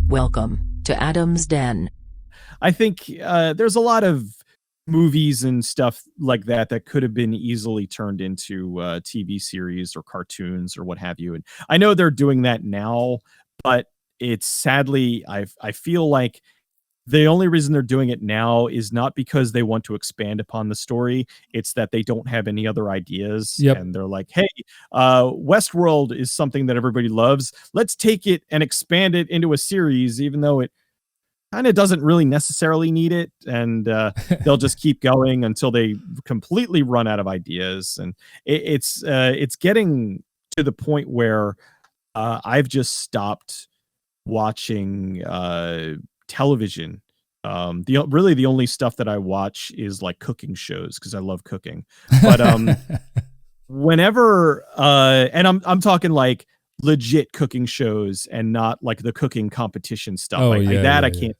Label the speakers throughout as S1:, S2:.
S1: Welcome to Adam's Den.
S2: I think there's a lot of movies and stuff like that that could have been easily turned into TV series or cartoons or what have you. And I know they're doing that now, but it's sadly, I feel like the only reason they're doing it now is not because they want to expand upon the story. It's that they don't have any other ideas.
S3: Yep.
S2: And they're like, hey, Westworld is something that everybody loves. Let's take it and expand it into a series, even though it kind of doesn't really necessarily need it. And they'll just keep going until they completely run out of ideas. And it's getting to the point where I've just stopped watching television. The only stuff that I watch is like cooking shows because I love cooking. But whenever and I'm talking like legit cooking shows and not like the cooking competition stuff. I can't stand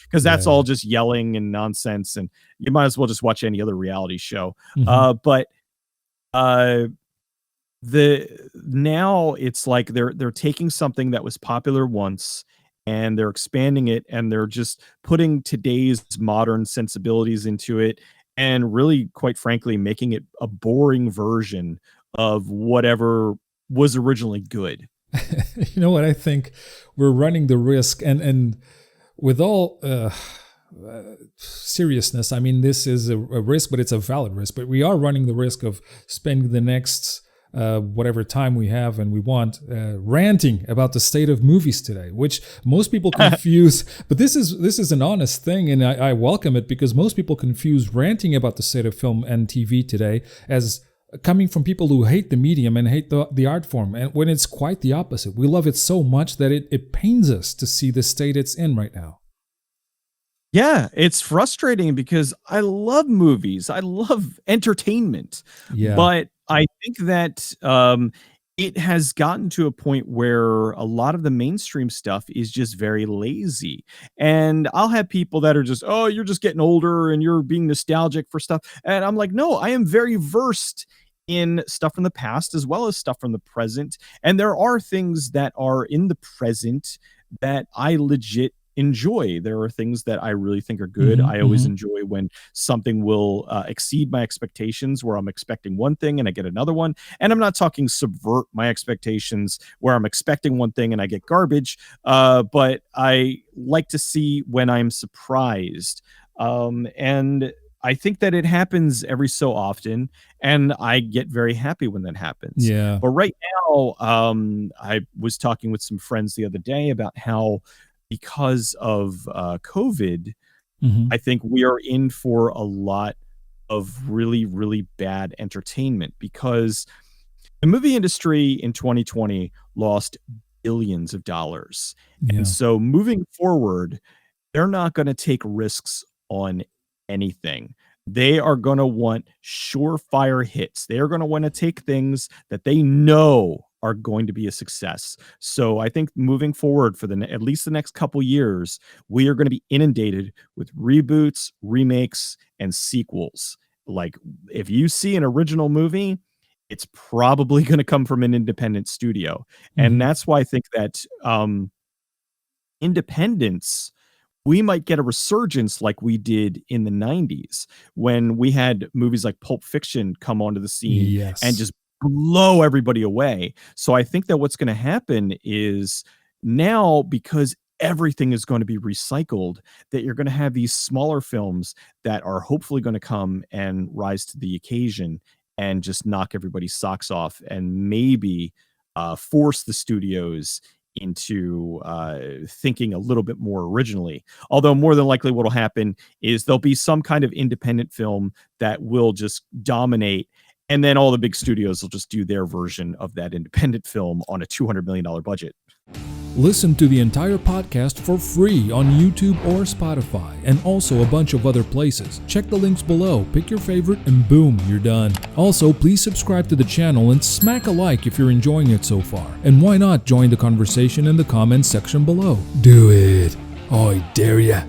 S2: because that's all just yelling and nonsense, and you might as well just watch any other reality show. But now it's like they're taking something that was popular once and they're expanding it, and they're just putting today's modern sensibilities into it, and really, quite frankly, making it a boring version of whatever was originally good.
S3: You know what? I think we're running the risk, and with all seriousness, I mean, this is a risk, but it's a valid risk. But we are running the risk of spending the next whatever time we have and we want ranting about the state of movies today, which most people confuse. But this is an honest thing, and I welcome it, because most people confuse ranting about the state of film and TV today as coming from people who hate the medium and hate the art form, and when it's quite the opposite. We love it so much that it pains us to see the state it's in right now.
S2: Yeah, it's frustrating because I love movies. I love entertainment.
S3: Yeah.
S2: But I think that it has gotten to a point where a lot of the mainstream stuff is just very lazy. And I'll have people that are just, oh, you're just getting older and you're being nostalgic for stuff. And I'm like, no, I am very versed in stuff from the past as well as stuff from the present. And there are things that are in the present that I legit enjoy. There are things that I really think are good. I always enjoy when something will exceed my expectations, where I'm expecting one thing and I get another one. And I'm not talking subvert my expectations where I'm expecting one thing and I get garbage. But I like to see when I'm surprised. And I think that it happens every so often, and I get very happy when that happens.
S3: Yeah.
S2: But right now, I was talking with some friends the other day about how, because of COVID, I think we are in for a lot of really, really bad entertainment, because the movie industry in 2020 lost billions of dollars.
S3: Yeah.
S2: And so moving forward, they're not going to take risks on anything. They are going to want surefire hits. They are going to want to take things that they know are going to be a success. So I think moving forward for at least the next couple years, we are going to be inundated with reboots, remakes, and sequels. Like, if you see an original movie, it's probably going to come from an independent studio. And that's why I think that independence, we might get a resurgence like we did in the 90s when we had movies like Pulp Fiction come onto the scene and just blow everybody away. So I think that what's going to happen is now, because everything is going to be recycled, that you're going to have these smaller films that are hopefully going to come and rise to the occasion and just knock everybody's socks off, and maybe force the studios into thinking a little bit more originally. Although more than likely what will happen is there'll be some kind of independent film that will just dominate, and then all the big studios will just do their version of that independent film on a $200 million budget.
S3: Listen to the entire podcast for free on YouTube or Spotify, and also a bunch of other places. Check the links below, pick your favorite, and boom, you're done. Also, please subscribe to the channel and smack a like if you're enjoying it so far. And why not join the conversation in the comments section below? Do it. I dare ya.